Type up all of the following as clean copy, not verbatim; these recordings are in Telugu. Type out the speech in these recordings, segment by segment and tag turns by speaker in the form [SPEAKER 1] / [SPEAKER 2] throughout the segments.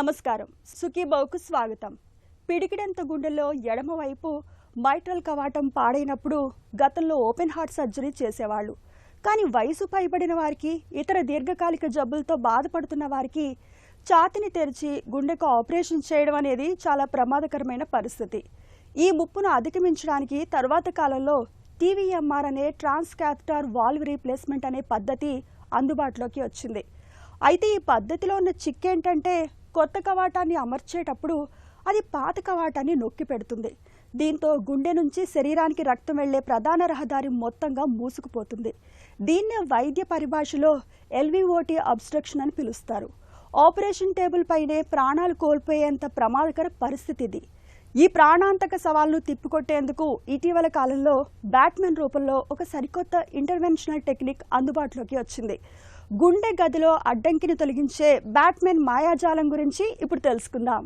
[SPEAKER 1] నమస్కారం. సుఖీబావుకు స్వాగతం. పిడికిడంత గుండెల్లో ఎడమవైపు మైట్రల్ కవాటం పాడైనప్పుడు గతంలో ఓపెన్ హార్ట్ సర్జరీ చేసేవాళ్ళు. కానీ వయసు పైబడిన వారికి, ఇతర దీర్ఘకాలిక జబ్బులతో బాధపడుతున్న వారికి ఛాతిని తెరిచి గుండెకు ఆపరేషన్ చేయడం అనేది చాలా ప్రమాదకరమైన పరిస్థితి. ఈ ముప్పును అధిగమించడానికి తర్వాత కాలంలో టీవీఎంఆర్ అనే ట్రాన్స్ క్యాథెటర్ వాల్వ్ రీప్లేస్మెంట్ అనే పద్ధతి అందుబాటులోకి వచ్చింది. అయితే ఈ పద్ధతిలో ఉన్న చిక్కేంటంటే కొత్త కవాటాన్ని అమర్చేటప్పుడు అది పాత కవాటాన్ని నొక్కి పెడుతుంది. దీంతో గుండె నుంచి శరీరానికి రక్తం వెళ్లే ప్రధాన రహదారి మొత్తంగా మూసుకుపోతుంది. దీన్నే వైద్య పరిభాషలో ఎల్విఓటి అబ్స్ట్రక్షన్ అని పిలుస్తారు. ఆపరేషన్ టేబుల్ పైనే ప్రాణాలు కోల్పోయేంత ప్రమాదకర పరిస్థితి ఇది. ఈ ప్రాణాంతక సవాల్ను తిప్పికొట్టేందుకు ఇటీవల కాలంలో బ్యాట్మెన్ రూపంలో ఒక సరికొత్త ఇంటర్వెన్షనల్ టెక్నిక్ అందుబాటులోకి వచ్చింది. గుండె గదిలో అడ్డంకిని తొలగించే బ్యాట్మెన్ మాయాజాలం గురించి ఇప్పుడు తెలుసుకుందాం.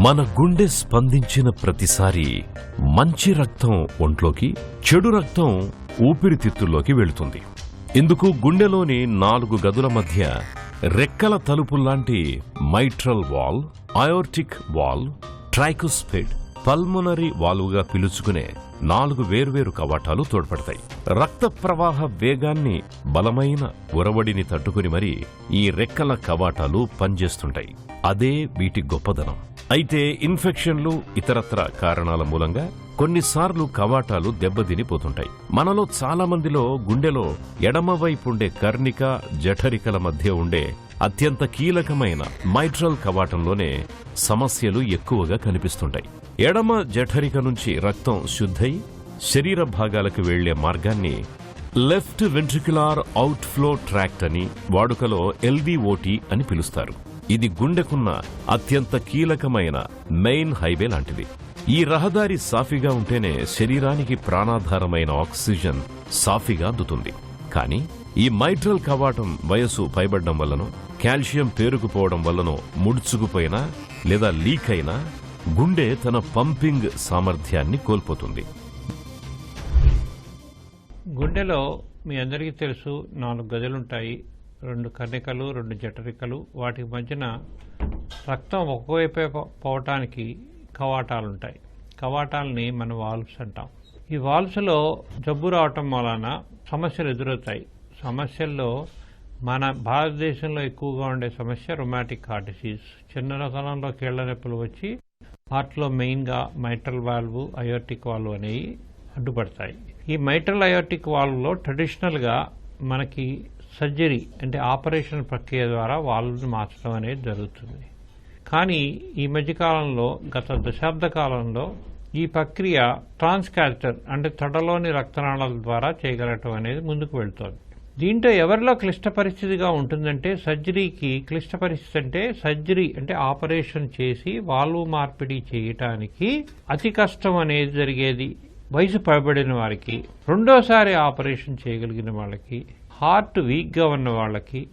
[SPEAKER 2] మన గుండె స్పందించిన ప్రతిసారి మంచి రక్తం ఒంట్లోకి, చెడు రక్తం ఊపిరితిత్తుల్లోకి వెళుతుంది. ఇందుకు గుండెలోని 4 గదుల మధ్య రెక్కల తలుపుల్లాంటి mitral valve, aortic valve, tricuspid, pulmonary వాల్వ్గా పిలుచుకునే 4 వేర్వేరు కవాటాలు తోడ్పడతాయి. రక్త ప్రవాహ వేగాన్ని, బలమైన ఉరవడిని తట్టుకుని మరీ ఈ రెక్కల కవాటాలు పనిచేస్తుంటాయి. అదే వీటి గొప్పదనం. అయితే ఇన్ఫెక్షన్లు, ఇతరత్ర కారణాల మూలంగా కొన్నిసార్లు కవాటాలు దెబ్బతినిపోతుంటాయి. మనలో చాలా మందిలో గుండెలో ఎడమవైపుండే కర్ణిక, జఠరికల మధ్య ఉండే అత్యంత కీలకమైన మైట్రల్ కవాటంలోనే సమస్యలు ఎక్కువగా కనిపిస్తుంటాయి. ఎడమ జఠరిక నుంచి రక్తం శుద్ధై శరీర భాగాలకు వెళ్లే మార్గాన్ని లెఫ్ట్ వెంట్రిక్యులార్ అవుట్ఫ్లో ట్రాక్ట్ అని, వాడుకలో ఎల్విఓటి అని పిలుస్తారు. ఇది గుండెకున్న అత్యంత కీలకమైన మెయిన్ హైవే లాంటిది. ఈ రహదారి సాఫీగా ఉంటేనే శరీరానికి ప్రాణాధారమైన ఆక్సిజన్ సాఫీగా అందుతుంది. కానీ ఈ మైట్రల్ కవాటం వయసు పైబడ్డం వల్లనో, కాల్షియం పేరుకుపోవడం వల్లనో ముడుచుకుపోయినా లేదా లీక్ అయినా గుండె తన పంపింగ్ సామర్థ్యాన్ని కోల్పోతుంది.
[SPEAKER 3] గుండెలో మీ అందరికీ తెలుసు 4 గదులుంటాయి. 2 కర్ణికలు, 2 జఠరికలు. వాటి మధ్యన రక్తం ఒకవైపే పోవటానికి కవాటాలుంటాయి. కవాటాలని మనం వాల్వ్స్ అంటాం. ఈ వాల్వ్స్లో జబ్బు రావటం వలన సమస్యలు ఎదురవుతాయి. సమస్యల్లో మన భారతదేశంలో ఎక్కువగా ఉండే సమస్య రొమాటిక్ హార్ట్ డిసీజ్. చిన్నతనంలో కీళ్ల నొప్పులు వచ్చి హార్ట్లో మెయిన్గా మైట్రల్ వాల్వ్, అయోర్టిక్ వాల్వ్ అనేవి అడ్డుపడతాయి. ఈ మైట్రల్ అయోర్టిక్ వాల్వ్లో ట్రెడిషనల్గా మనకి సర్జరీ అంటే ఆపరేషన్ ప్రక్రియ ద్వారా వాల్వ్ని మార్చడం అనేది జరుగుతుంది. కానీ ఈ మధ్యకాలంలో, గత దశాబ్ద కాలంలో ఈ ప్రక్రియ ట్రాన్స్ క్యాథెటర్ అంటే తొడలోని రక్తనాళాల ద్వారా చేయగలగటం అనేది ముందుకు వెళ్తోంది. దీంట్లో ఎవరిలో క్లిష్ట పరిస్థితిగా ఉంటుందంటే సర్జరీకి క్లిష్ట పరిస్థితి అంటే సర్జరీ అంటే ఆపరేషన్ చేసి వాల్వ్ మార్పిడి చేయటానికి అతి కష్టం అనేది జరిగేది వయసు పైబడిన వారికి, రెండోసారి ఆపరేషన్ చేయగలిగిన వాళ్ళకి, హార్ట్ వీక్గా ఉన్న వాళ్ళకి,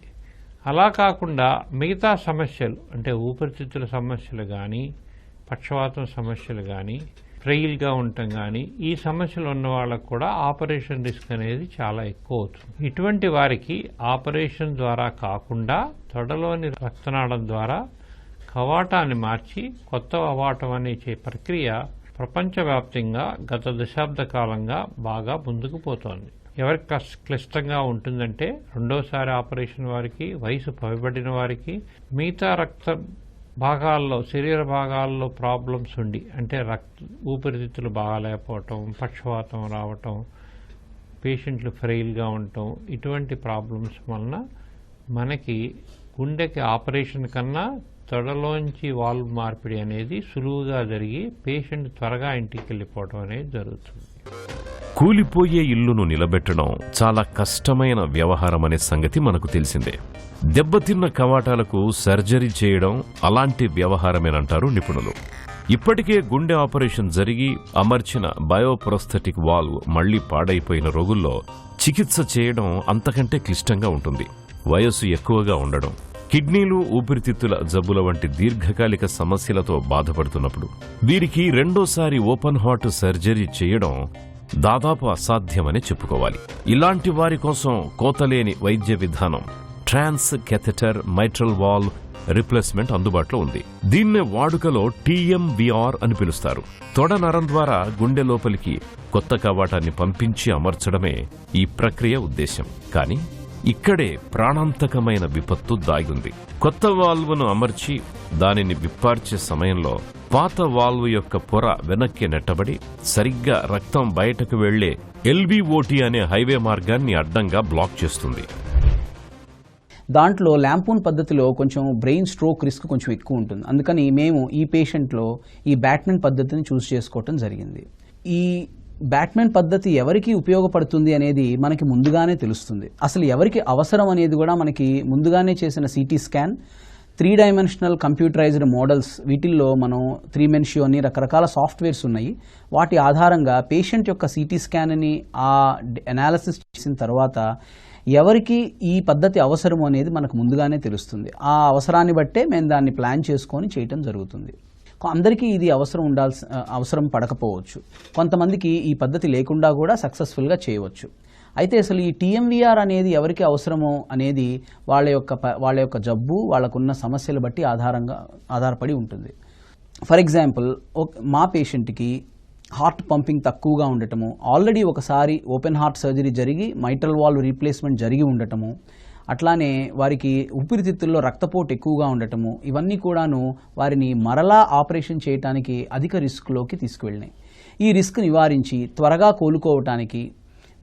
[SPEAKER 3] అలా కాకుండా మిగతా సమస్యలు అంటే ఊపిరితిత్తుల సమస్యలు కానీ, పక్షవాతం సమస్యలు కానీ, ఫ్రెయిల్గా ఉండటం కానీ, ఈ సమస్యలు ఉన్న వాళ్ళకు కూడా ఆపరేషన్ రిస్క్ అనేది చాలా ఎక్కువ అవుతుంది. ఇటువంటి వారికి ఆపరేషన్ ద్వారా కాకుండా తొడలోని రక్తనాళం ద్వారా కవాటాన్ని మార్చి కొత్త కవాటం అనే ప్రక్రియ ప్రపంచవ్యాప్తంగా గత దశాబ్ద కాలంగా బాగా ముందుకు పోతోంది. ఎవరికి క్లిష్టంగా ఉంటుందంటే రెండోసారి ఆపరేషన్ వారికి, వయసు పైబడిన వారికి, మిగతా రక్త భాగాల్లో, శరీర భాగాల్లో ప్రాబ్లమ్స్ ఉండి అంటే ఊపిరితిత్తులు బాగాలేకపోవటం, పక్షవాతం రావటం, పేషెంట్లు ఫ్రెయిల్గా ఉండటం, ఇటువంటి ప్రాబ్లమ్స్ వలన మనకి గుండెకి ఆపరేషన్ కన్నా తొడలోంచి వాల్వ్ మార్పిడి అనేది సులువుగా జరిగి పేషెంట్ త్వరగా ఇంటికి వెళ్ళిపోవటం అనేది జరుగుతుంది.
[SPEAKER 2] కూలిపోయే ఇల్లును నిలబెట్టడం చాలా కష్టమైన వ్యవహారం అనే సంగతి మనకు తెలిసిందే. దెబ్బతిన్న కవాటాలకు సర్జరీ చేయడం అలాంటి వ్యవహారమేనంటారు నిపుణులు. ఇప్పటికే గుండె ఆపరేషన్ జరిగి అమర్చిన బయోప్రోస్థెటిక్ వాల్వ్ మళ్లీ పాడైపోయిన రోగుల్లో చికిత్స చేయడం అంతకంటే క్లిష్టంగా ఉంటుంది. వయస్సు ఎక్కువగా ఉండడం, కిడ్నీలు, ఊపిరితిత్తుల జబ్బుల వంటి దీర్ఘకాలిక సమస్యలతో బాధపడుతున్నప్పుడు వీరికి రెండోసారి ఓపెన్ హార్ట్ సర్జరీ చేయడం దాదాపు అసాధ్యమని చెప్పుకోవాలి. ఇలాంటి వారి కోసం కోతలేని వైద్య విధానం ట్రాన్స్ కెథెటర్ మైట్రల్ వాల్వ్ రిప్లేస్మెంట్ అందుబాటులో ఉంది. దీన్నే వాడుకలో TMVR అని పిలుస్తారు. తొడ నరం ద్వారా గుండె లోపలికి కొత్త కవాటాన్ని పంపించి అమర్చడమే ఈ ప్రక్రియ ఉద్దేశం. కానీ ఇక్కడే ప్రాణాంతకమైన విపత్తు దాగుంది. కొత్త వాల్వ్ను అమర్చి దానిని విప్పార్చే సమయంలో పాత వాల్వ్ యొక్క పొర వెనక్కి నెట్టబడి సరిగ్గా రక్తం బయటకు వెళ్లే LVOT అనే హైవే మార్గాన్ని అడ్డంగా బ్లాక్ చేస్తుంది.
[SPEAKER 4] దాంట్లో ల్యాంపూన్ పద్ధతిలో కొంచెం బ్రెయిన్ స్ట్రోక్ రిస్క్ కొంచెం ఎక్కువ ఉంటుంది. అందుకని మేము ఈ పేషెంట్లో ఈ బ్యాట్మెన్ పద్ధతిని చూస్ చేసుకోవటం జరిగింది. ఈ బ్యాట్మెన్ పద్ధతి ఎవరికి ఉపయోగపడుతుంది అనేది మనకి ముందుగానే తెలుస్తుంది. అసలు ఎవరికి అవసరం అనేది కూడా మనకి ముందుగానే చేసిన CT scan, 3 dimensional computerized models, వీటిల్లో మనం 3మెన్షియో అని రకరకాల సాఫ్ట్వేర్స్ ఉన్నాయి. వాటి ఆధారంగా పేషెంట్ యొక్క CT స్కాన్ని ఆ అనాలిసిస్ చేసిన తర్వాత ఎవరికి ఈ పద్ధతి అవసరం అనేది మనకు ముందుగానే తెలుస్తుంది. ఆ అవసరాన్ని బట్టే మేము దాన్ని ప్లాన్ చేసుకొని చేయటం జరుగుతుంది. అందరికీ ఇది అవసరం పడకపోవచ్చు. కొంతమందికి ఈ పద్ధతి లేకుండా కూడా సక్సెస్ఫుల్గా చేయవచ్చు. అయితే అసలు ఈ TMVR అనేది ఎవరికి అవసరమో అనేది వాళ్ళ యొక్క జబ్బు, వాళ్ళకున్న సమస్యలు బట్టి ఆధారపడి ఉంటుంది. ఫర్ ఎగ్జాంపుల్, మా పేషెంట్కి హార్ట్ పంపింగ్ తక్కువగా ఉండటము, ఆల్రెడీ ఒకసారి ఓపెన్ హార్ట్ సర్జరీ జరిగి మైట్రల్ వాల్వ్ రీప్లేస్మెంట్ జరిగి ఉండటము, అట్లానే వారికి ఊపిరితిత్తుల్లో రక్తపోటు ఎక్కువగా ఉండటము, ఇవన్నీ కూడాను వారిని మరలా ఆపరేషన్ చేయడానికి అధిక రిస్క్లోకి తీసుకువెళ్ళినాయి. ఈ రిస్క్ నివారించి త్వరగా కోలుకోవటానికి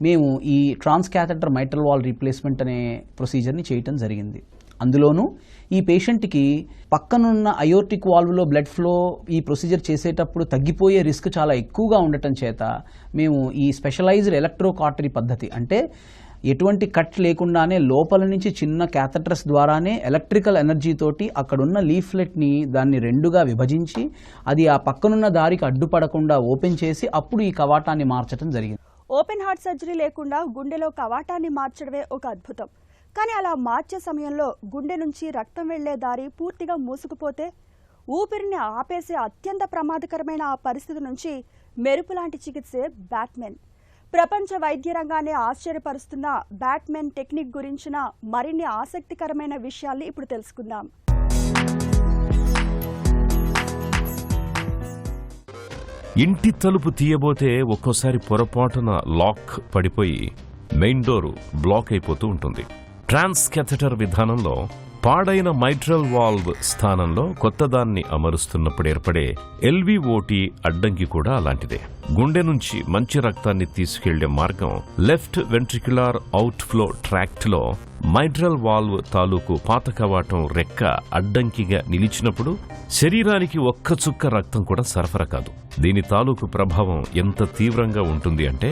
[SPEAKER 4] మేము ఈ ట్రాన్స్కాథెటర్ మైట్రల్ వాల్వ్ రీప్లేస్మెంట్ అనే ప్రొసీజర్ని చేయటం జరిగింది. అందులోనూ ఈ పేషెంట్కి పక్కనున్న అయోర్టిక్ వాల్వ్లో బ్లడ్ ఫ్లో ఈ ప్రొసీజర్ చేసేటప్పుడు తగ్గిపోయే రిస్క్ చాలా ఎక్కువగా ఉండటం చేత మేము ఈ స్పెషలైజ్డ్ ఎలక్ట్రోకాటరీ పద్ధతి, అంటే ఎటువంటి కట్ లేకుండానే లోపల నుంచి చిన్న క్యాథెటర్స్ ద్వారానే ఎలక్ట్రికల్ ఎనర్జీ తోటి అక్కడున్న లీఫ్లెట్ని దాన్ని 2గా విభజించి అది ఆ పక్కనున్న దారికి అడ్డుపడకుండా ఓపెన్ చేసి అప్పుడు ఈ కవాటాన్ని మార్చడం జరిగింది.
[SPEAKER 1] ఓపెన్ హార్ట్ సర్జరీ లేకుండా గుండెలో కవాటాన్ని మార్చడమే ఒక అద్భుతం. కానీ అలా మార్చే సమయంలో గుండె నుంచి రక్తం వెళ్లే దారి పూర్తిగా మూసుకుపోతే ఊపిరిని ఆపేసే అత్యంత ప్రమాదకరమైన ఆ పరిస్థితి నుంచి మెరుపులాంటి చికిత్సే బ్యాట్మెన్. ప్రపంచ వైద్య రంగాన్ని ఆశ్చర్యపరుస్తున్న బ్యాట్మెన్ టెక్నిక్ గురించిన మరిన్ని ఆసక్తికరమైన విషయాల్ని ఇప్పుడు తెలుసుకుందాం.
[SPEAKER 2] ఇంటి తలుపు తీయబోతే ఒక్కోసారి పొరపాటున లాక్ పడిపోయి మెయిన్ డోరు బ్లాక్ అయిపోతూ ఉంటుంది. ట్రాన్స్ కెథెటర్ విధానంలో పాడైన మైట్రల్ వాల్వ్ స్థానంలో కొత్తదాన్ని అమరుస్తున్నప్పుడు ఏర్పడే LVOT అడ్డంకి కూడా అలాంటిదే. గుండె నుంచి మంచి రక్తాన్ని తీసుకెళ్లే మార్గం లెఫ్ట్ వెంట్రిక్యులార్ అవుట్ఫ్లో ట్రాక్ట్లో మైట్రల్ వాల్వ్ తాలూకు పాత కవాటం రెక్క అడ్డంకిగా నిలిచినప్పుడు శరీరానికి ఒక్క చుక్క రక్తం కూడా సరఫరా కాదు. దీని తాలూకు ప్రభావం ఎంత తీవ్రంగా ఉంటుంది అంటే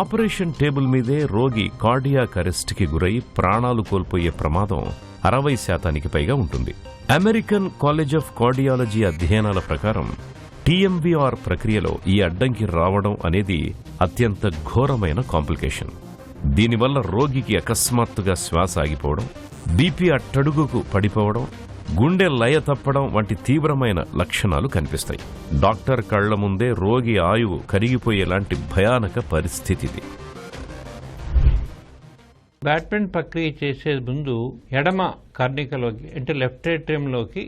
[SPEAKER 2] ఆపరేషన్ టేబుల్ మీదే రోగి కార్డియాక్ అరెస్ట్కి గురై ప్రాణాలు కోల్పోయే ప్రమాదం 60% పైగా ఉంటుంది. అమెరికన్ కాలేజ్ ఆఫ్ కార్డియాలజీ అధ్యయనాల ప్రకారం TMVR ప్రక్రియలో ఈ అడ్డంకి రావడం అనేది అత్యంత ఘోరమైన కాంప్లికేషన్. దీనివల్ల రోగికి అకస్మాత్తుగా శ్వాస ఆగిపోవడం, BP అట్టడుగుకు పడిపోవడం, గుండె లయ తప్పడం వంటి తీవ్రమైన లక్షణాలు కనిపిస్తాయి. డాక్టర్ కళ్ల ముందే రోగి ఆయువు కరిగిపోయేలాంటి భయానక పరిస్థితిది.
[SPEAKER 3] బ్యాట్మెన్ ప్రక్రియ చేసే ముందు ఎడమ కర్ణికలోకి అంటే లెఫ్ట్ ఏట్రియంలోకి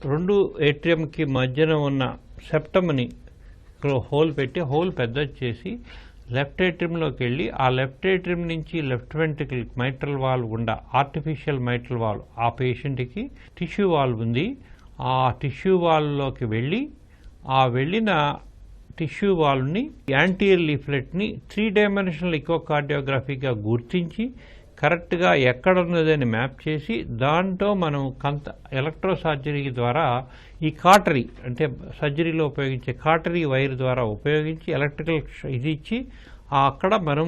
[SPEAKER 3] 2 ఏట్రియంకి మధ్యన ఉన్న సెప్టమ్ని హోల్ పెట్టి హోల్ పెద్దది చేసి లెఫ్ట్ ఏట్రియంలోకి వెళ్ళి ఆ లెఫ్ట్ ఏట్రియం నుంచి లెఫ్ట్ వెంట్రికల్ మైట్రల్ వాల్వ్ గుండా ఆర్టిఫిషియల్ మైట్రల్ వాల్వ్ ఆ పేషెంట్కి టిష్యూ వాల్వ్ ఉంది. ఆ టిష్యూ వాల్వ్లోకి వెళ్ళి ఆ వెళ్ళిన టిష్యూ వాల్వ్ని యాంటీరియర్ లీఫ్లెట్ని 3 డైమెన్షనల్ ఎకోకార్డియోగ్రఫీగా గుర్తించి కరెక్ట్గా ఎక్కడ ఉన్నదని మ్యాప్ చేసి దాంట్లో మనం ఎలక్ట్రో సర్జరీ ద్వారా ఈ కాటరీ అంటే సర్జరీలో ఉపయోగించే కాటరీ వైర్ ద్వారా ఉపయోగించి ఎలక్ట్రికల్ ఇది ఇచ్చి అక్కడ మనం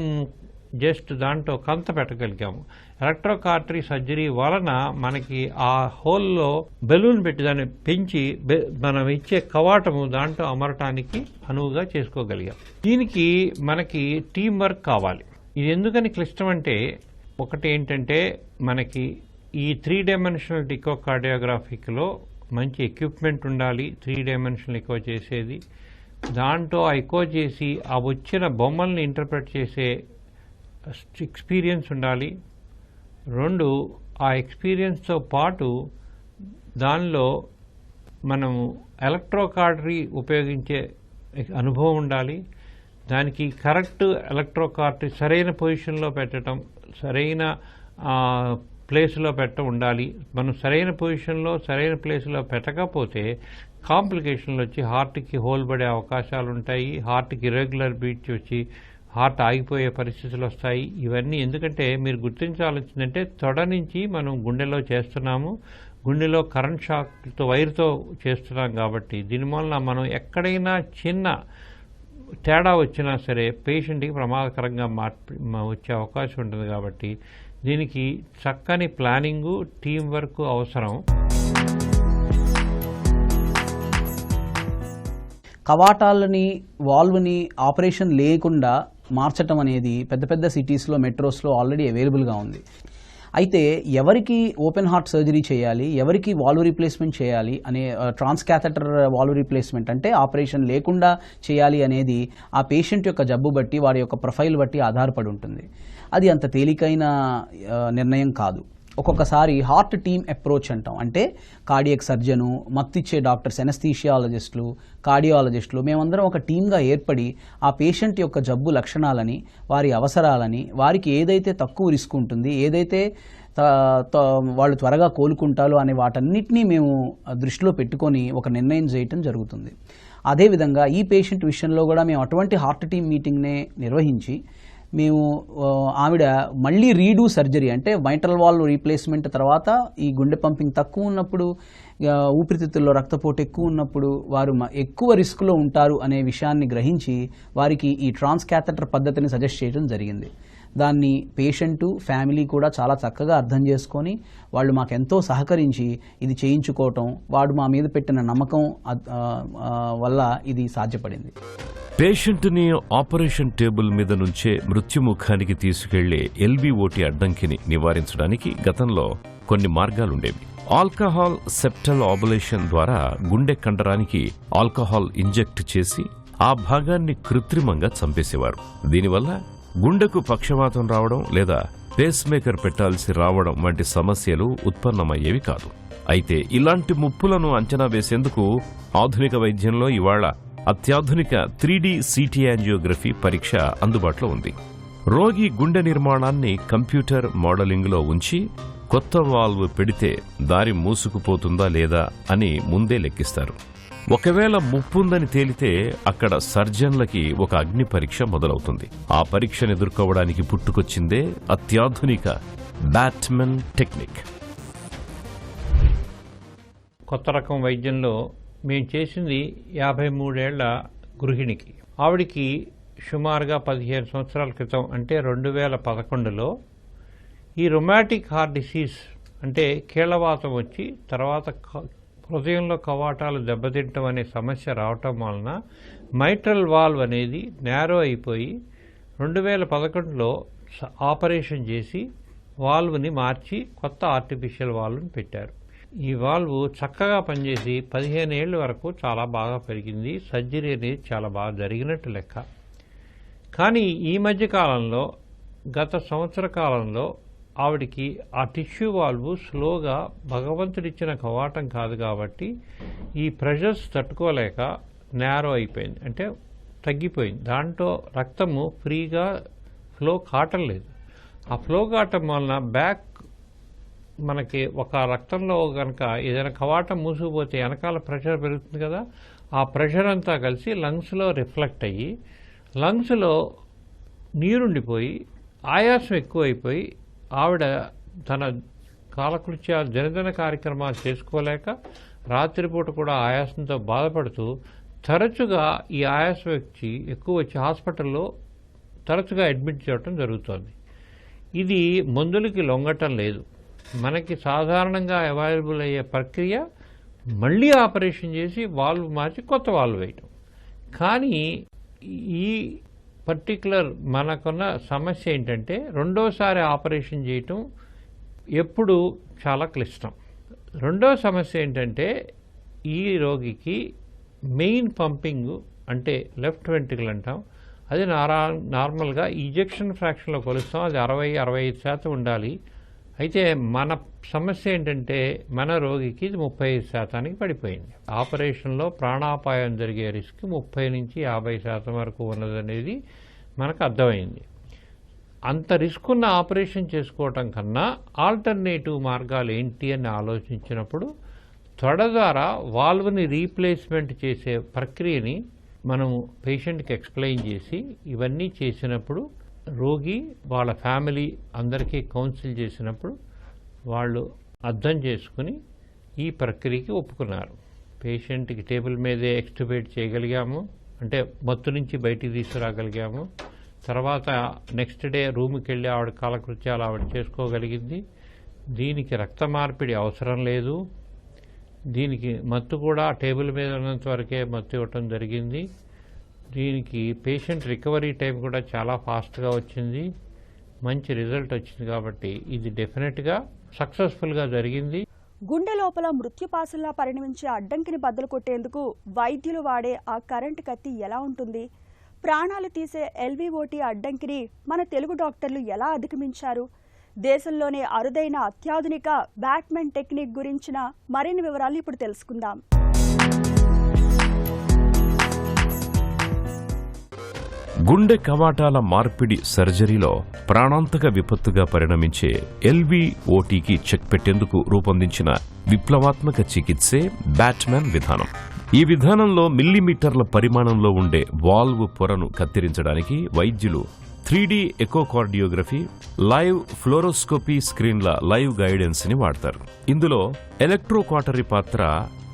[SPEAKER 3] జస్ట్ దాంట్లో కంత పెట్టగలిగాము. ఎలక్ట్రో కాటరీ సర్జరీ వలన మనకి ఆ హోల్లో బెలూన్ పెట్టి దాన్ని పెంచి మనం ఇచ్చే కవాటము దాంట్లో అమరటానికి అనువుగా చేసుకోగలిగాం. దీనికి మనకి టీం వర్క్ కావాలి. ఇది ఎందుకని క్లిష్టం అంటే ఒకటి ఏంటంటే మనకి ఈ 3 డైమెన్షనల్ ఎకోకార్డియోగ్రఫీలో మంచి ఎక్విప్మెంట్ ఉండాలి. 3 డైమెన్షనల్ ఎకో చేసేది దాంట్లో ఎక్కువ చేసి ఆ వచ్చిన బొమ్మల్ని ఇంటర్ప్రెట్ చేసే ఎక్స్పీరియన్స్ ఉండాలి. 2 ఆ ఎక్స్పీరియన్స్తో పాటు దానిలో మనము ఎలక్ట్రోకార్డరీ ఉపయోగించే అనుభవం ఉండాలి. దానికి కరెక్ట్ ఎలక్ట్రోకార్డరీ సరైన పొజిషన్లో పెట్టడం, సరైన ప్లేస్లో ఉండాలి. మనం సరైన పొజిషన్లో సరైన ప్లేస్లో పెట్టకపోతే కాంప్లికేషన్లు వచ్చి హార్ట్కి హోల్ పడే అవకాశాలు ఉంటాయి. హార్ట్కి ఇర్రెగ్యులర్ బీట్స్ వచ్చి హార్ట్ ఆగిపోయే పరిస్థితులు వస్తాయి. ఇవన్నీ ఎందుకంటే మీరు గుర్తించాల్సిందంటే తొడ నుంచి మనం గుండెలో చేస్తున్నాము, గుండెలో కరెంట్ షాక్తో వైర్తో చేస్తున్నాం కాబట్టి దీనివల్ల మనం ఎక్కడైనా చిన్న తేడా వచ్చినా సరే పేషెంట్కి ప్రమాదకరంగా వచ్చే అవకాశం ఉంటుంది. కాబట్టి దీనికి చక్కని ప్లానింగు, టీం వర్క్ అవసరం.
[SPEAKER 4] కవాటాలని వాల్వ్ని ఆపరేషన్ లేకుండా మార్చటం అనేది పెద్ద పెద్ద సిటీస్లో, మెట్రోస్లో ఆల్రెడీ అవైలబుల్గా ఉంది. అయితే ఎవరికి ఓపెన్ హార్ట్ సర్జరీ చేయాలి, ఎవరికి వాల్వ్ రీప్లేస్మెంట్ చేయాలి అనే ట్రాన్స్కాథెటర్ వాల్వ్ రీప్లేస్మెంట్ అంటే ఆపరేషన్ లేకుండా చేయాలి అనేది ఆ పేషెంట్ యొక్క జబ్బు బట్టి, వారి యొక్క ప్రొఫైల్ బట్టి ఆధారపడి ఉంటుంది. అది అంత తేలికైన నిర్ణయం కాదు. ఒక్కొక్కసారి హార్ట్ టీమ్ అప్రోచ్ అంటాం. అంటే కార్డియక్ సర్జను, మత్తిచ్చే డాక్టర్స్, ఎనస్థీషియాలజిస్టులు, కార్డియాలజిస్టులు మేమందరం ఒక టీమ్గా ఏర్పడి ఆ పేషెంట్ యొక్క జబ్బు లక్షణాలని, వారి అవసరాలని, వారికి ఏదైతే తక్కువ రిస్క్ ఉంటుంది, ఏదైతే వాళ్ళు త్వరగా కోలుకుంటారో అనే వాటన్నిటినీ మేము దృష్టిలో పెట్టుకొని ఒక నిర్ణయం చేయటం జరుగుతుంది. అదేవిధంగా ఈ పేషెంట్ విషయంలో కూడా మేము అటువంటి హార్ట్ టీమ్ మీటింగ్నే నిర్వహించి మేము ఆవిడ మళ్ళీ రీడూ సర్జరీ అంటే మైట్రల్ వాల్వ్ రీప్లేస్మెంట్ తర్వాత ఈ గుండె పంపింగ్ తక్కువ ఉన్నప్పుడు, ఊపిరితిత్తుల్లో రక్తపోటు ఎక్కువ ఉన్నప్పుడు వారు ఎక్కువ రిస్క్లో ఉంటారు అనే విషయాన్ని గ్రహించి వారికి ఈ ట్రాన్స్కాథెటర్ పద్ధతిని సజెస్ట్ చేయడం జరిగింది. దాన్ని పేషెంటు, ఫ్యామిలీ కూడా చాలా చక్కగా అర్థం చేసుకొని వాళ్ళు మాకెంతో సహకరించి ఇది చేయించుకోవటం, వాడు మా మీద పెట్టిన నమ్మకం వల్ల ఇది సాధ్యపడింది.
[SPEAKER 2] పేషెంట్ని ఆపరేషన్ టేబుల్ మీద నుంచే మృత్యుముఖానికి తీసుకెళ్లే ఎల్బీఓటీ అడ్డంకిని నివారించడానికి గతంలో కొన్ని మార్గాలుండేవి. ఆల్కహాల్ సెప్టల్ ఆబులేషన్ ద్వారా గుండె కండరానికి ఆల్కహాల్ ఇంజెక్ట్ చేసి ఆ భాగాన్ని కృత్రిమంగా చంపేసేవారు. దీనివల్ల గుండెకు పక్షవాతం రావడం లేదా పేస్ మేకర్ పెట్టాల్సి రావడం వంటి సమస్యలు ఉత్పన్నమయ్యేవి కాదు. అయితే ఇలాంటి ముప్పులను అంచనా వేసేందుకు ఆధునిక వైద్యంలో ఇవాళ అత్యాధునిక 3D CT యాంజియోగ్రఫీ పరీక్ష అందుబాటులో ఉంది. రోగి గుండె నిర్మాణాన్ని కంప్యూటర్ మోడలింగ్లో ఉంచి కొత్త వాల్వ్ పెడితే దారి మూసుకుపోతుందా లేదా అని ముందే లెక్కిస్తారు. ఒకవేళ ముప్పుందని తేలితే అక్కడ సర్జన్లకి ఒక అగ్ని పరీక్ష మొదలవుతుంది. ఆ పరీక్షను ఎదుర్కోవడానికి పుట్టుకొచ్చిందే అత్యాధునిక బ్యాట్మన్ టెక్నిక్.
[SPEAKER 3] కొత్త రకం వైద్యంలో మేము చేసింది 53 ఏళ్ల గృహిణికి. ఆవిడికి సుమారుగా 15 సంవత్సరాల క్రితం అంటే 2011లో ఈ రొమాటిక్ హార్ట్ డిసీజ్ అంటే కీళ్లవాతం వచ్చి తర్వాత హృదయంలో కవాటాలు దెబ్బతింటం అనే సమస్య రావటం వలన మైట్రల్ వాల్వ్ అనేది నేరో అయిపోయి 2011లో ఆపరేషన్ చేసి వాల్వ్ని మార్చి కొత్త ఆర్టిఫిషియల్ వాల్వ్ని పెట్టారు. ఈ వాల్వ్ చక్కగా పనిచేసి 15 ఏళ్ళ వరకు చాలా బాగా పెరిగింది. సర్జరీ అనేది చాలా బాగా జరిగినట్టు లెక్క. కానీ ఈ మధ్య కాలంలో గత సంవత్సర కాలంలో ఆవిడికి ఆ టిష్యూ వాల్వ్ స్లోగా భగవంతుడిచ్చిన కవాటం కాదు కాబట్టి ఈ ప్రెషర్స్ తట్టుకోలేక నేరో అయిపోయింది, అంటే తగ్గిపోయింది. దాంట్లో రక్తము ఫ్రీగా ఫ్లో కావటం లేదు. ఆ ఫ్లో కావటం వలన బ్యాక్ మనకి ఒక రక్తంలో కనుక ఏదైనా కవాటం మూసుకుపోతే వెనకాల ప్రెషర్ పెరుగుతుంది కదా, ఆ ప్రెషర్ అంతా కలిసి లంగ్స్లో రిఫ్లెక్ట్ అయ్యి లంగ్స్లో నీరుండిపోయి ఆయాసం ఎక్కువైపోయి ఆవిడ తన కాలకృత్యాలు జనదన కార్యక్రమాలు చేసుకోలేక రాత్రిపూట కూడా ఆయాసంతో బాధపడుతూ తరచుగా ఈ ఆయాసం ఎక్కువ వచ్చి హాస్పిటల్లో తరచుగా అడ్మిట్ చేయడం జరుగుతోంది. ఇది మందులకి లొంగటం లేదు. మనకి సాధారణంగా అవైలబుల్ అయ్యే ప్రక్రియ మళ్ళీ ఆపరేషన్ చేసి వాల్వ్ మార్చి కొత్త వాల్వ్ వేయటం. కానీ ఈ పర్టికులర్ మనకున్న సమస్య ఏంటంటే రెండోసారి ఆపరేషన్ చేయటం ఎప్పుడు చాలా క్లిష్టం. రెండో సమస్య ఏంటంటే ఈ రోగికి మెయిన్ పంపింగ్ అంటే లెఫ్ట్ వెంట్రికల్ అంటాం. అది నార్మల్గా ఈజెక్షన్ ఫ్రాక్షన్లో కొలుస్తాం. అది 60-65% ఉండాలి. అయితే మన సమస్య ఏంటంటే మన రోగికి ఇది 35% పడిపోయింది. ఆపరేషన్లో ప్రాణాపాయం జరిగే రిస్క్ 30-50% వరకు ఉన్నదనేది మనకు అర్థమైంది. అంత రిస్క్ ఉన్న ఆపరేషన్ చేసుకోవటం కన్నా ఆల్టర్నేటివ్ మార్గాలు ఏంటి అని ఆలోచించినప్పుడు తొడ ద్వారా వాల్వ్ని రీప్లేస్మెంట్ చేసే ప్రక్రియని మనము పేషెంట్కి ఎక్స్ప్లెయిన్ చేసి ఇవన్నీ చేసినప్పుడు రోగి వాళ్ళ ఫ్యామిలీ అందరికీ కౌన్సిల్ చేసినప్పుడు వాళ్ళు అర్థం చేసుకుని ఈ ప్రక్రియకి ఒప్పుకున్నారు. పేషెంట్కి టేబుల్ మీదే ఎక్స్ట్యూబేట్ చేయగలిగాము, అంటే మత్తు నుంచి బయటికి తీసుకురాగలిగాము. తర్వాత నెక్స్ట్ డే రూమ్కి వెళ్ళి ఆవిడ కాలకృత్యాలు ఆవిడ చేసుకోగలిగింది. దీనికి రక్త మార్పిడి అవసరం లేదు. దీనికి మత్తు కూడా టేబుల్ మీద ఉన్నంత వరకే మత్తు ఇవ్వటం జరిగింది. దీనికి పేషెంట్ రికవరీ టైం కూడా చాలా ఫాస్ట్గా వచ్చింది. మంచి రిజల్ట్ వచ్చింది. కాబట్టి ఇది డెఫినెట్గా సక్సెస్ఫుల్గా జరిగింది.
[SPEAKER 1] గుండె లోపల మృత్యుపాసంలా పరిణమించే అడ్డంకిని బద్దలు కొట్టేందుకు వైద్యులు వాడే ఆ కరెంటు కత్తి ఎలా ఉంటుంది? ప్రాణాలు తీసే ఎల్విఓటి అడ్డంకిని మన తెలుగు డాక్టర్లు ఎలా అధిగమించారు? దేశంలోనే అరుదైన అత్యాధునిక బ్యాట్మెన్ టెక్నిక్ గురించిన మరిన్ని వివరాలు ఇప్పుడు తెలుసుకుందాం.
[SPEAKER 2] గుండె కవాటాల మార్పిడి సర్జరీలో ప్రాణాంతక విపత్తుగా పరిణమించే ఎల్విఓటికి చెక్ పెట్టేందుకు రూపొందించిన విప్లవాత్మక చికిత్సే బ్యాట్మెన్ విధానం. ఈ విధానంలో మిల్లీమీటర్ల పరిమాణంలో ఉండే వాల్వ్ పొరను కత్తిరించడానికి వైద్యులు 3D ఎకోకార్డియోగ్రఫీ, లైవ్ ఫ్లోరోస్కోపీ స్క్రీన్ల లైవ్ గైడెన్స్ ని వాడతారు. ఇందులో ఎలక్ట్రోకాటరీ పాత్ర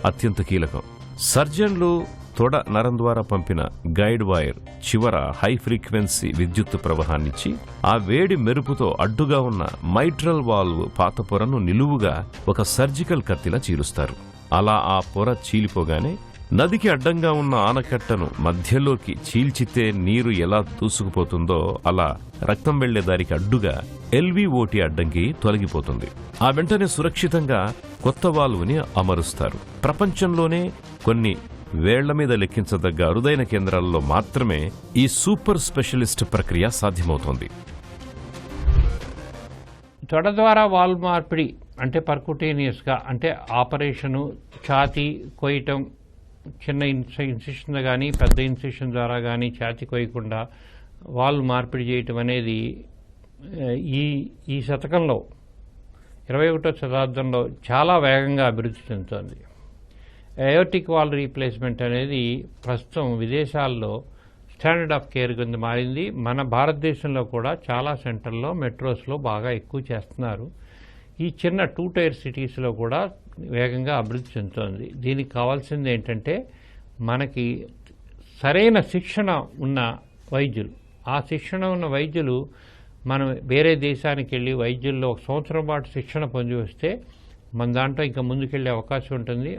[SPEAKER 2] అత్యంత కీలకం. సర్జన్లు తొడ నరం ద్వారా పంపిన గైడ్ వైర్ చివర హై ఫ్రీక్వెన్సీ విద్యుత్ ప్రవాహాన్నిచ్చి ఆ వేడి మెరుపుతో అడ్డుగా ఉన్న మైట్రల్ వాల్వ్ పాత పొరను నిలువుగా ఒక సర్జికల్ కత్తిలా చీలుస్తారు. అలా ఆ పొర చీలిపోగానే నదికి అడ్డంగా ఉన్న ఆనకట్టను మధ్యలోకి చీల్చితే నీరు ఎలా దూసుకుపోతుందో అలా రక్తం వెళ్లే దారికి అడ్డుగా ఎల్విఓటి అడ్డంకి తొలగిపోతుంది. ఆ వెంటనే సురక్షితంగా కొత్త వాల్వ్ని అమరుస్తారు. ప్రపంచంలోనే కొన్ని వేళ్ల మీద లెక్కించదగ్గ అరుదైన కేంద్రాల్లో మాత్రమే ఈ సూపర్ స్పెషలిస్ట్ ప్రక్రియ సాధ్యమవుతోంది.
[SPEAKER 3] తొడ ద్వారా వాల్వ్ మార్పిడి అంటే పర్కుటేనియస్గా, అంటే ఆపరేషను, ఛాతీ కొయ్యటం, చిన్న ఇన్సిషన్ కానీ పెద్ద ఇన్సిషన్ ద్వారా కానీ ఛాతీ కొయ్యకుండా వాల్వ్ మార్పిడి చేయటం అనేది ఈ శతకంలో 21వ శతాబ్దంలో చాలా వేగంగా అభివృద్ధి చెందుతోంది. ఎయోటిక్ వాల్వ్ రీప్లేస్మెంట్ అనేది ప్రస్తుతం విదేశాల్లో స్టాండర్డ్ ఆఫ్ కేర్ కింద మారింది. మన భారతదేశంలో కూడా చాలా సెంటర్లో, మెట్రోస్లో బాగా ఎక్కువ చేస్తున్నారు. ఈ చిన్న 2 టైర్ సిటీస్లో కూడా వేగంగా అభివృద్ధి చెందుతోంది. దీనికి కావాల్సింది ఏంటంటే మనకి సరైన శిక్షణ ఉన్న వైద్యులు. ఆ శిక్షణ ఉన్న వైద్యులు మనం వేరే దేశానికి వెళ్ళి వైద్యుల్లో 1 సంవత్సరం పాటు శిక్షణ పొంది వస్తే మన దాంట్లో ఇంకా ముందుకెళ్ళే అవకాశం ఉంటుంది.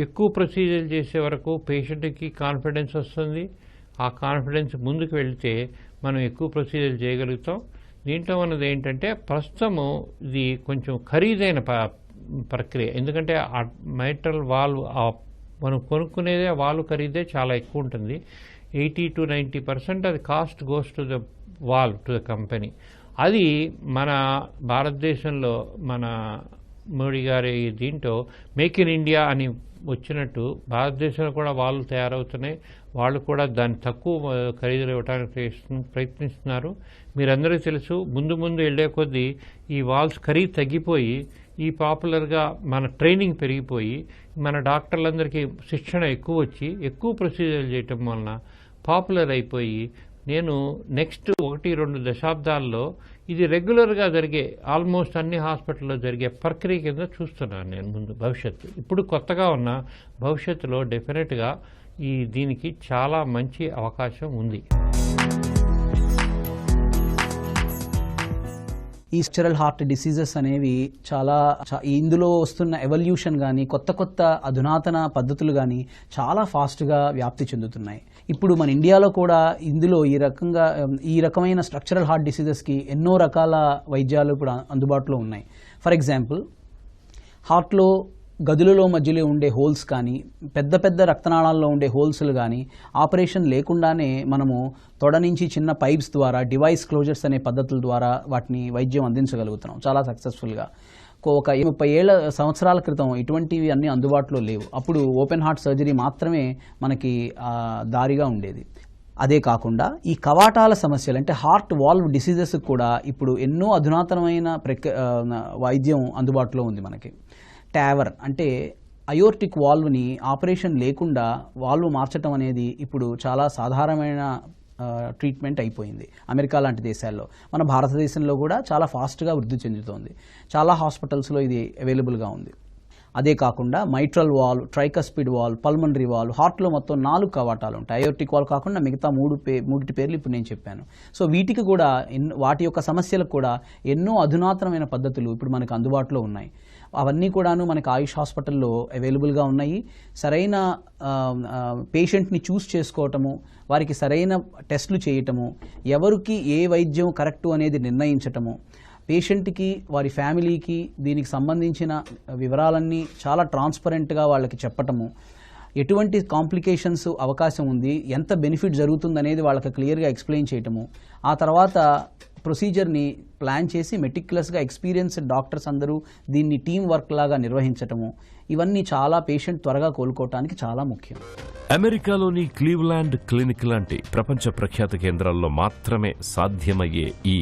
[SPEAKER 3] ఎక్కువ ప్రొసీజర్ చేసే వరకు పేషెంట్కి కాన్ఫిడెన్స్ వస్తుంది. ఆ కాన్ఫిడెన్స్ ముందుకు వెళ్తే మనం ఎక్కువ ప్రొసీజర్ చేయగలుగుతాం. దీంట్లో ఉన్నది ఏంటంటే ప్రస్తుతము ఇది కొంచెం ఖరీదైన ప్రక్రియ. ఎందుకంటే మైట్రల్ వాల్వ్ మనం కొనుక్కునేదే వాల్వ్ ఖరీదే చాలా ఎక్కువ ఉంటుంది. 80-90% అది cost goes to the valve, to the company. అది మన భారతదేశంలో మన మోడీ గారి దీంట్లో మేక్ ఇన్ ఇండియా అని వచ్చినట్టు భారతదేశంలో కూడా వాల్వ్ తయారవుతున్నాయి. వాళ్ళు కూడా దాన్ని తక్కువ ఖరీదులు ఇవ్వడానికి ప్రయత్నిస్తున్నారు. మీరందరికీ తెలుసు, ముందు వెళ్లే కొద్దీ ఈ వాల్వ్స్ ఖరీదు తగ్గిపోయి ఈ పాపులర్గా మన ట్రైనింగ్ పెరిగిపోయి మన డాక్టర్లందరికీ శిక్షణ ఎక్కువ వచ్చి ఎక్కువ ప్రొసీజర్లు చేయటం వలన పాపులర్ అయిపోయి నేను నెక్స్ట్ 1-2 దశాబ్దాల్లో ఇది రెగ్యులర్గా జరిగే ఆల్మోస్ట్ అన్ని హాస్పిటల్లో జరిగే ప్రక్రియ కింద చూస్తున్నాను నేను ముందు భవిష్యత్తు. ఇప్పుడు కొత్తగా ఉన్న భవిష్యత్తులో డెఫినెట్గా దీనికి చాలా మంచి అవకాశం ఉంది.
[SPEAKER 4] ఈ స్ట్రక్చరల్ హార్ట్ డిసీజెస్ అనేవి చాలా ఇందులో వస్తున్న ఎవల్యూషన్ కానీ కొత్త అధునాతన పద్ధతులు కానీ చాలా ఫాస్ట్గా వ్యాప్తి చెందుతున్నాయి. ఇప్పుడు మన ఇండియాలో కూడా ఇందులో ఈ రకమైన స్ట్రక్చరల్ హార్ట్ డిసీజెస్కి ఎన్నో రకాల వైద్యాలు ఇప్పుడు అందుబాటులో ఉన్నాయి. ఫర్ ఎగ్జాంపుల్, హార్ట్లో గదులలో మధ్యలో ఉండే హోల్స్ కానీ పెద్ద పెద్ద రక్తనాళాల్లో ఉండే హోల్స్లు కానీ ఆపరేషన్ లేకుండానే మనము తొడ నుంచి చిన్న పైప్స్ ద్వారా డివైస్ క్లోజర్స్ అనే పద్ధతుల ద్వారా వాటిని వైద్యం అందించగలుగుతున్నాం చాలా సక్సెస్ఫుల్గా. ఒక 30 సంవత్సరాల క్రితం ఇటువంటివి అన్నీ అందుబాటులో లేవు. అప్పుడు ఓపెన్ హార్ట్ సర్జరీ మాత్రమే మనకి దారిగా ఉండేది. అదే కాకుండా ఈ కవాటాల సమస్యలు అంటే హార్ట్ వాల్వ్ డిసీజెస్ కూడా ఇప్పుడు ఎన్నో అధునాతనమైన వైద్యం అందుబాటులో ఉంది మనకి. టావర్ అంటే అయోర్టిక్ వాల్వ్ని ఆపరేషన్ లేకుండా వాల్వ్ మార్చడం అనేది ఇప్పుడు చాలా సాధారణమైన ట్రీట్మెంట్ అయిపోయింది అమెరికా లాంటి దేశాల్లో. మన భారతదేశంలో కూడా చాలా ఫాస్ట్గా వృద్ధి చెందుతోంది. చాలా హాస్పిటల్స్లో ఇది అవైలబుల్గా ఉంది. అదే కాకుండా mitral valve, tricuspid valve, pulmonary valve, హార్ట్లో మొత్తం 4 కవాటాలు ఉంటాయి. అయోర్టిక్ వాల్వ్ కాకుండా మిగతా మూడిటి పేర్లు ఇప్పుడు నేను చెప్పాను. సో వీటికి కూడా వాటి యొక్క సమస్యలకు కూడా ఎన్నో అధునాతనమైన పద్ధతులు ఇప్పుడు మనకు అందుబాటులో ఉన్నాయి. అవన్నీ కూడాను మనకి ఆయుష్ హాస్పిటల్లో అవైలబుల్గా ఉన్నాయి. సరైన పేషెంట్ని చూస్ చేసుకోవటము, వారికి సరైన టెస్టులు చేయటము, ఎవరికి ఏ వైద్యం కరెక్టు అనేది నిర్ణయించటము, పేషెంట్కి వారి ఫ్యామిలీకి దీనికి సంబంధించిన వివరాలన్నీ చాలా ట్రాన్స్పరెంట్గా వాళ్ళకి చెప్పటము, ఎటువంటి కాంప్లికేషన్స్ అవకాశం ఉంది, ఎంత బెనిఫిట్ జరుగుతుందనేది వాళ్ళకి క్లియర్గా ఎక్స్ప్లెయిన్ చేయటము, ఆ తర్వాత ప్రొసీజర్ని ప్లాన్ చేసి మెటిక్యులస్గా ఎక్స్పీరియన్స్డ్ డాక్టర్స్ అందరూ దీన్ని టీం వర్క్ లాగా నిర్వహించటము, ఇవన్నీ చాలా పేషెంట్ త్వరగా కోలుకోవటానికి చాలా ముఖ్యం.
[SPEAKER 2] అమెరికాలోని క్లీవ్లాండ్ క్లినిక్ లాంటి ప్రపంచ ప్రఖ్యాత కేంద్రాల్లో మాత్రమే సాధ్యమయ్యే ఈ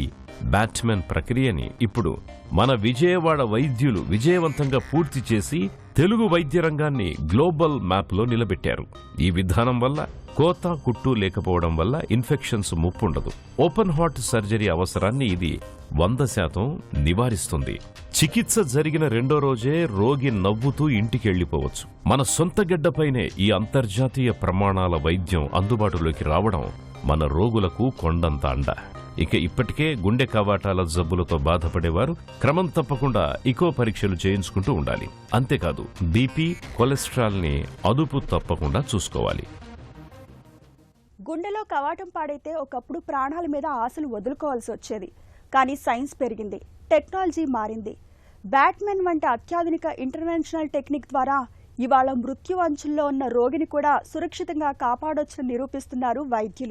[SPEAKER 2] బ్యాట్మెన్ ప్రక్రియని ఇప్పుడు మన విజయవాడ వైద్యులు విజయవంతంగా పూర్తి చేసి తెలుగు వైద్య రంగాన్ని గ్లోబల్ మ్యాప్లో నిలబెట్టారు. ఈ విధానం వల్ల కోత కుట్టు లేకపోవడం వల్ల ఇన్ఫెక్షన్స్ ముప్పుండదు. ఓపెన్ హార్ట్ సర్జరీ అవసరాన్ని ఇది 100% నివారిస్తుంది. చికిత్స జరిగిన 2వ రోజే రోగి నవ్వుతూ ఇంటికెళ్లిపోవచ్చు. మన సొంత గడ్డపైనే ఈ అంతర్జాతీయ ప్రమాణాల వైద్యం అందుబాటులోకి రావడం మన రోగులకు కొండంత అండ. ఇక ఇప్పటికే గుండె కవాటాల జబ్బులతో బాధపడేవారు క్రమం తప్పకుండా ఇకో పరీక్షలు చేయించుకుంటూ ఉండాలి. అంతేకాదు బీపీ, కొలెస్ట్రాల్ని అదుపు తప్పకుండా చూసుకోవాలి.
[SPEAKER 1] గుండెలో కవాటం పాడైతే ఒకప్పుడు ప్రాణాల మీద ఆశలు వదులుకోవాల్సి వచ్చేది. కానీ సైన్స్ పెరిగింది, టెక్నాలజీ మారింది. బ్యాట్మెన్ వంటి అత్యాధునిక ఇంటర్వెన్షనల్ టెక్నిక్ ద్వారా ఇవాళ మృత్యు అంచుల్లో ఉన్న రోగిని కూడా సురక్షితంగా కాపాడొచ్చని నిరూపిస్తున్నారు వైద్యులు.